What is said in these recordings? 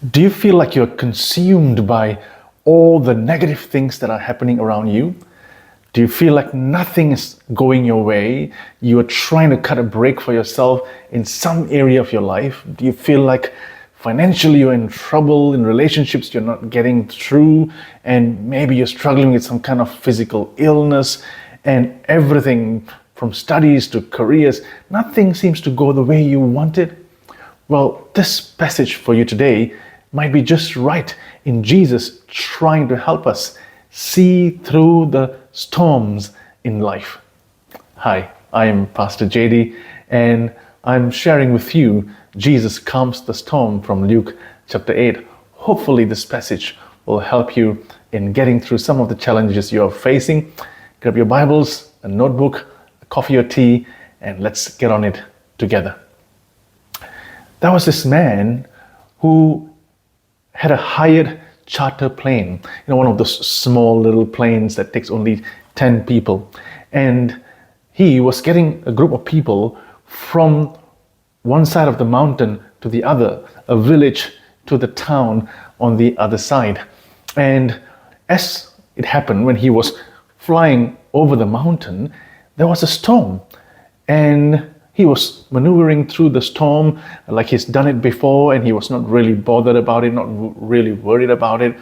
Do you feel like you're consumed by all the negative things that are happening around you? Do you feel like nothing is going your way? You are trying to cut a break for yourself in some area of your life? Do you feel like financially you're in trouble, in relationships you're not getting through, and maybe you're struggling with some kind of physical illness, and everything from studies to careers, nothing seems to go the way you want it? Well, this passage for you today might be just right in Jesus trying to help us see through the storms in life. Hi, I'm Pastor JD, and I'm sharing with you Jesus calms the storm from Luke chapter 8. Hopefully this passage will help you in getting through some of the challenges you're facing. Grab your Bibles, a notebook, a coffee or tea, and let's get on it together. There was this man who had a hired charter plane, one of those small little planes that takes only 10 people. And he was getting a group of people from one side of the mountain to the other, a village to the town on the other side. And as it happened, when he was flying over the mountain, there was a storm. And he was maneuvering through the storm like he's done it before, and he was not really bothered about it, not really worried about it.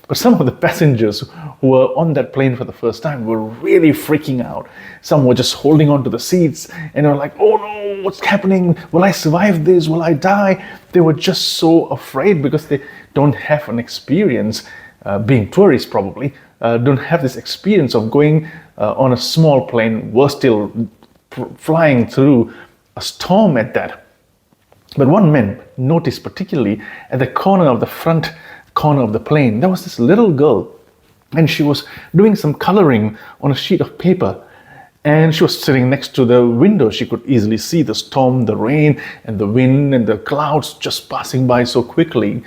But some of the passengers who were on that plane for the first time were really freaking out. Some were just holding on to the seats and they were like, oh no, what's happening? Will I survive this? Will I die? They were just so afraid because they don't have an experience, being tourists probably, don't have this experience of going on a small plane, worse still, flying through a storm at that. But one man noticed, particularly at the front corner of the plane, there was this little girl, and she was doing some coloring on a sheet of paper, and she was sitting next to the window. She could easily see the storm, the rain and the wind and the clouds just passing by so quickly.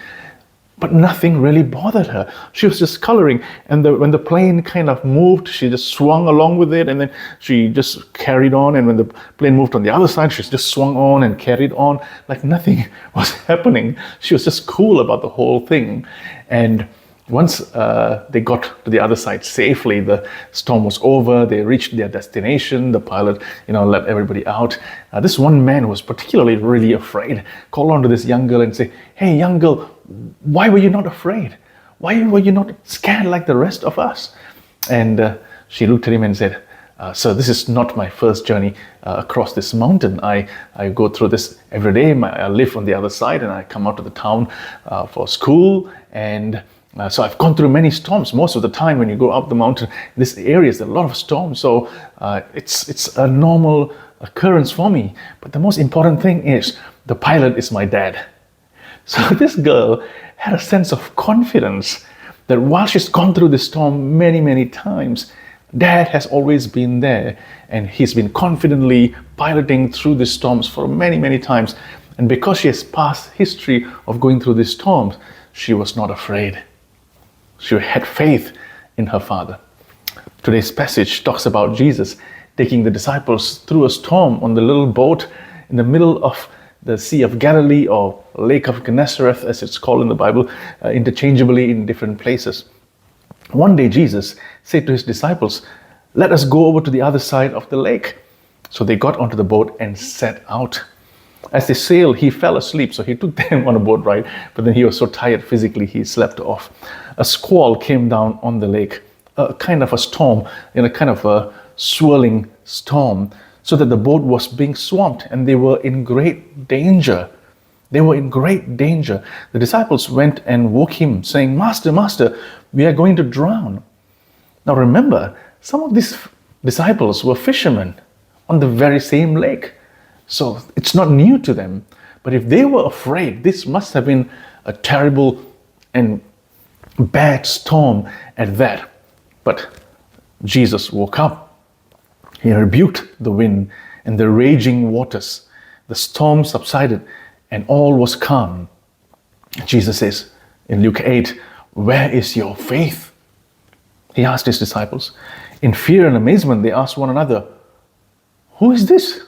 But nothing really bothered her. She was just coloring, and when the plane kind of moved, she just swung along with it, and then she just carried on. And when the plane moved on the other side, she just swung on and carried on like nothing was happening. She was just cool about the whole thing. And once they got to the other side safely, the storm was over, they reached their destination, the pilot, let everybody out. This one man was particularly really afraid, called on to this young girl and said, hey, young girl, why were you not afraid? Why were you not scared like the rest of us? And she looked at him and said, sir, this is not my first journey across this mountain. I go through this every day. I live on the other side, and I come out to the town for school. And so I've gone through many storms. Most of the time when you go up the mountain, this area is a lot of storms. So it's a normal occurrence for me. But the most important thing is the pilot is my dad. So this girl had a sense of confidence that while she's gone through this storm many, many times, Dad has always been there, and he's been confidently piloting through these storms for many, many times. And because she has past history of going through these storms, she was not afraid. She had faith in her Father. Today's passage talks about Jesus taking the disciples through a storm on the little boat in the middle of the Sea of Galilee, or Lake of Gennesareth as it's called in the Bible, interchangeably in different places. One day Jesus said to his disciples, let us go over to the other side of the lake. So they got onto the boat and set out. As they sailed, he fell asleep, so he took them on a boat ride, but then he was so tired physically he slept off. A squall came down on the lake, a kind of a storm, a kind of a swirling storm, so that the boat was being swamped and they were in great danger. They were in great danger. The disciples went and woke him, saying, Master, Master, we are going to drown. Now remember, some of these disciples were fishermen on the very same lake. So it's not new to them. But if they were afraid, this must have been a terrible and bad storm at that. But Jesus woke up. He rebuked the wind and the raging waters. The storm subsided and all was calm. Jesus says in Luke 8, where is your faith? He asked his disciples. In fear and amazement, they asked one another, who is this?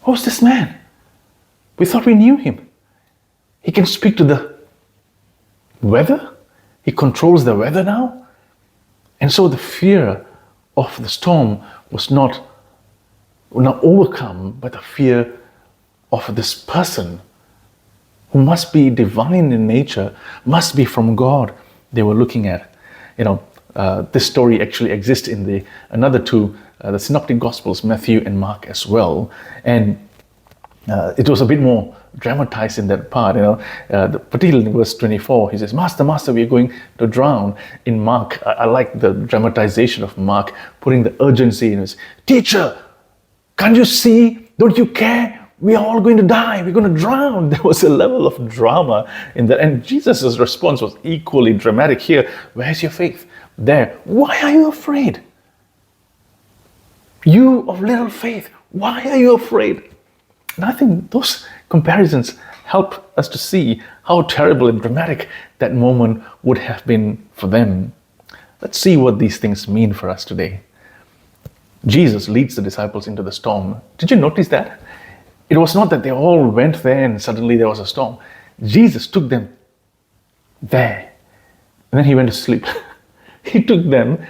Who's this man? We thought we knew him. He can speak to the weather. He controls the weather now. And so the fear of the storm was not overcome by the fear of this person who must be divine in nature, must be from God they were looking at. This story actually exists in the another two, the Synoptic Gospels, Matthew and Mark as well. And it was a bit more dramatized in that part, particularly in verse 24. He says, Master, Master, we are going to drown. In Mark, I like the dramatization of Mark, putting the urgency in his, Teacher, can't you see? Don't you care? We are all going to die. We're going to drown. There was a level of drama in that. And Jesus' response was equally dramatic here. Where's your faith? There. Why are you afraid? You of little faith. Why are you afraid? And I think those comparisons help us to see how terrible and dramatic that moment would have been for them. Let's see what these things mean for us today. Jesus leads the disciples into the storm. Did you notice that? It was not that they all went there and suddenly there was a storm. Jesus took them there. And then he went to sleep. He took them.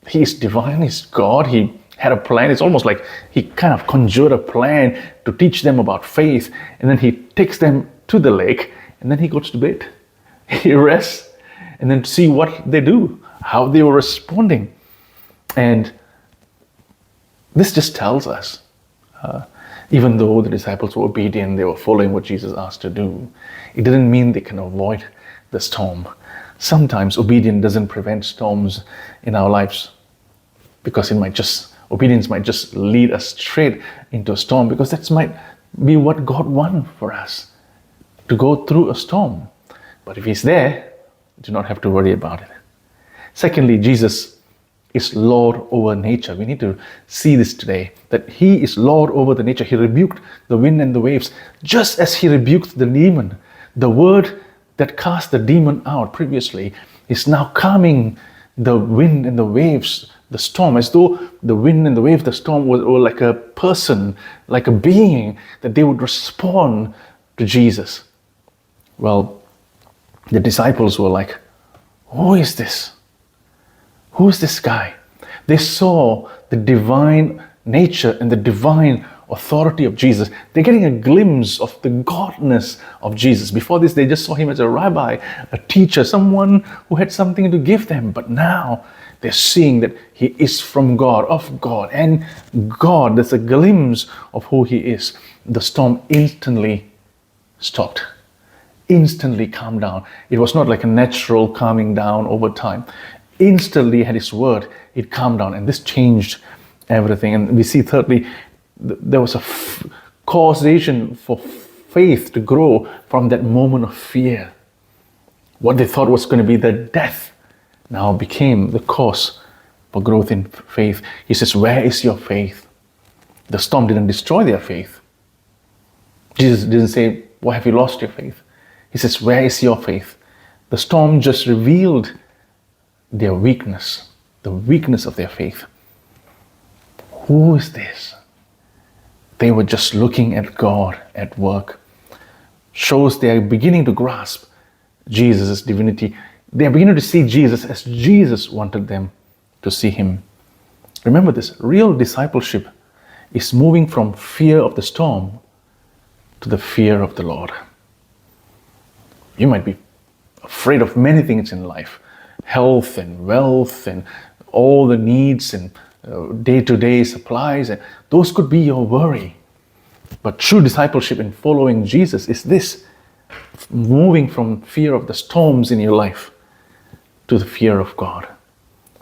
He's divine, he's God. He had a plan. It's almost like he kind of conjured a plan to teach them about faith. And then he takes them to the lake and then he goes to bed. He rests and then see what they do, how they were responding. And this just tells us, even though the disciples were obedient, they were following what Jesus asked to do, it didn't mean they can avoid the storm. Sometimes obedience doesn't prevent storms in our lives, because obedience might just lead us straight into a storm, because that might be what God wants for us, to go through a storm. But if He's there, you do not have to worry about it. Secondly, Jesus is Lord over nature. We need to see this today, that He is Lord over the nature. He rebuked the wind and the waves, just as He rebuked the demon. The word that cast the demon out previously is now calming the wind and the waves, the storm, as though the wind and the wave, the storm were like a person, like a being, that they would respond to Jesus. Well, the disciples were like, who is this? Who is this guy? They saw the divine nature and the divine authority of Jesus. They're getting a glimpse of the godness of Jesus. Before this, they just saw Him as a rabbi, a teacher, someone who had something to give them. But now they're seeing that He is from God, of God, and God. There's a glimpse of who He is. The storm instantly stopped, instantly calmed down. It was not like a natural calming down over time. Instantly at His word, it calmed down, and this changed everything. And we see thirdly, there was a causation for faith to grow from that moment of fear. What they thought was going to be their death now became the cause for growth in faith. He says, where is your faith? The storm didn't destroy their faith. Jesus didn't say, why have you lost your faith? He says, where is your faith? The storm just revealed their weakness, the weakness of their faith. Who is this? They were just looking at God at work. Shows they are beginning to grasp Jesus' divinity. They are beginning to see Jesus as Jesus wanted them to see Him. Remember this, real discipleship is moving from fear of the storm to the fear of the Lord. You might be afraid of many things in life, health and wealth and all the needs and day-to-day supplies, and those could be your worry. But true discipleship in following Jesus is this, moving from fear of the storms in your life to the fear of God.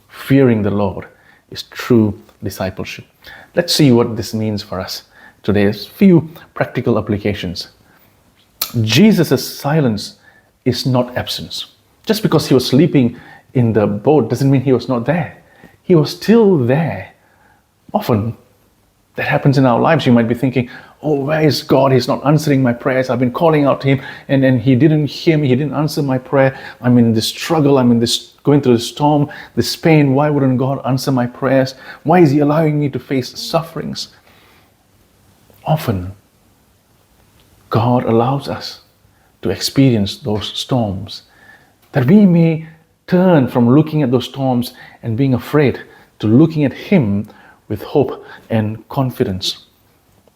Fearing the Lord is true discipleship. Let's see what this means for us today. There's a few practical applications. Jesus' silence is not absence. Just because He was sleeping in the boat doesn't mean He was not there. He was still there. Often that happens in our lives. You might be thinking, oh, where is God? He's not answering my prayers. I've been calling out to Him and He didn't hear me. He didn't answer my prayer. I'm in this struggle. I'm in this going through the storm, this pain. Why wouldn't God answer my prayers? Why is He allowing me to face sufferings? Often God allows us to experience those storms that we may turn from looking at those storms and being afraid to looking at Him with hope and confidence.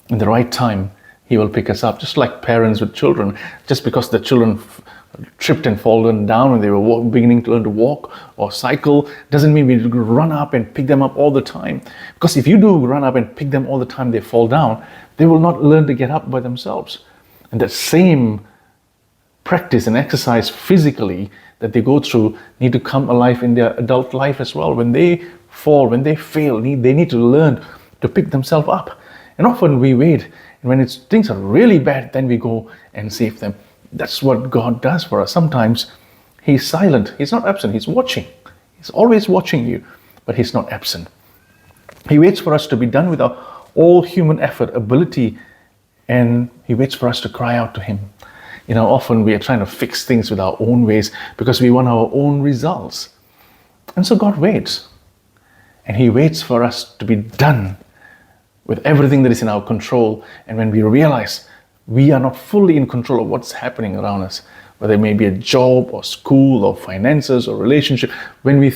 In the right time, He will pick us up, just like parents with children. Just because the children tripped and fallen down when they were beginning to learn to walk or cycle, doesn't mean we run up and pick them up all the time. Because if you do run up and pick them all the time, they fall down, they will not learn to get up by themselves. And that same practice and exercise physically that they go through need to come alive in their adult life as well. When they fall, when they fail, they need to learn to pick themselves up. And often we wait, and when things are really bad, then we go and save them. That's what God does for us. Sometimes He's silent. He's not absent. He's watching. He's always watching you, but He's not absent. He waits for us to be done with our all human effort, ability, and He waits for us to cry out to Him. Often we are trying to fix things with our own ways because we want our own results. And so God waits. And He waits for us to be done with everything that is in our control. And when we realize we are not fully in control of what's happening around us, whether it may be a job or school or finances or relationship, when we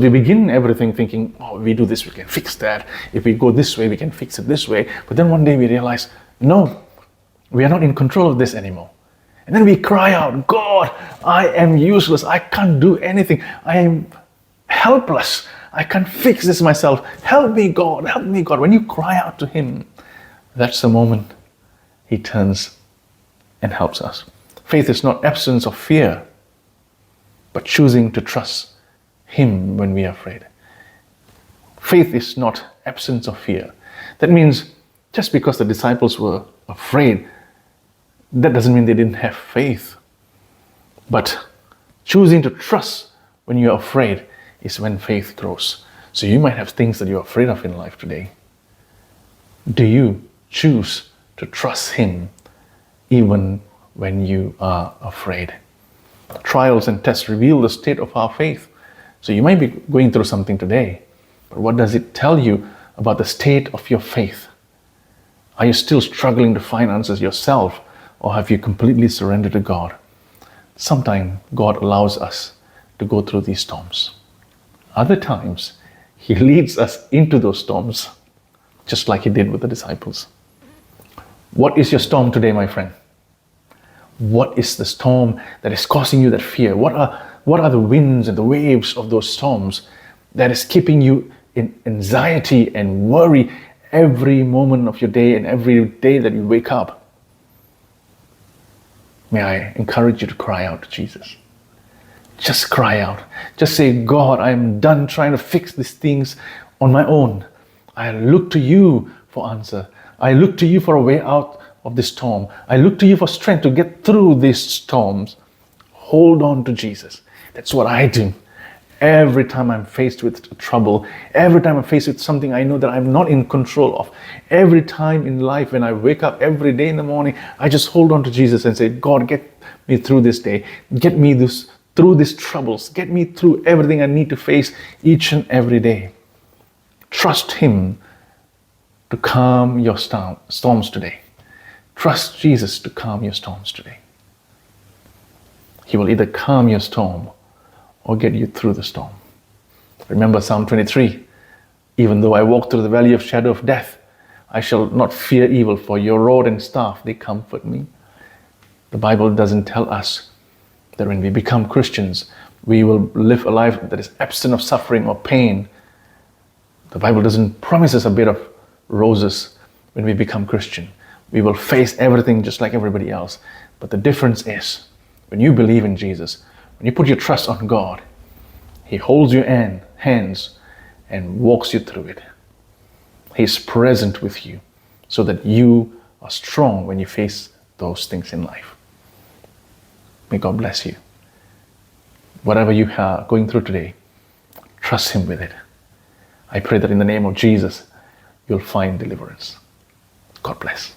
begin everything thinking, if we do this, we can fix that. If we go this way, we can fix it this way. But then one day we realize, no, we are not in control of this anymore. And then we cry out, God, I am useless. I can't do anything. I am helpless. I can't fix this myself. Help me, God. Help me, God. When you cry out to Him, that's the moment He turns and helps us. Faith is not absence of fear, but choosing to trust Him when we are afraid. Faith is not absence of fear. That means just because the disciples were afraid, that doesn't mean they didn't have faith. But choosing to trust when you're afraid is when faith grows. So you might have things that you're afraid of in life today. Do you choose to trust Him even when you are afraid? Trials and tests reveal the state of our faith. So you might be going through something today, but what does it tell you about the state of your faith? Are you still struggling to find answers yourself, or have you completely surrendered to God? Sometimes God allows us to go through these storms. Other times, He leads us into those storms, just like He did with the disciples. What is your storm today, my friend? What is the storm that is causing you that fear? What are the winds and the waves of those storms that is keeping you in anxiety and worry every moment of your day and every day that you wake up? May I encourage you to cry out to Jesus. Just cry out. Just say, God, I am done trying to fix these things on my own. I look to You for answer. I look to You for a way out of this storm. I look to You for strength to get through these storms. Hold on to Jesus. That's what I do. Every time I'm faced with trouble, every time I'm faced with something I know that I'm not in control of, every time in life when I wake up every day in the morning, I just hold on to Jesus and say, God, get me through this day. Get me through these troubles. Get me through everything I need to face each and every day. Trust Him to calm your storms today. Trust Jesus to calm your storms today. He will either calm your storm or get you through the storm. Remember Psalm 23. Even though I walk through the valley of shadow of death, I shall not fear evil, for Your rod and staff, they comfort me. The Bible doesn't tell us that when we become Christians, we will live a life that is absent of suffering or pain. The Bible doesn't promise us a bed of roses when we become Christian. We will face everything just like everybody else. But the difference is, when you believe in Jesus, when you put your trust on God, He holds your hands and walks you through it. He's present with you so that you are strong when you face those things in life. May God bless you. Whatever you are going through today, trust Him with it. I pray that in the name of Jesus, you'll find deliverance. God bless.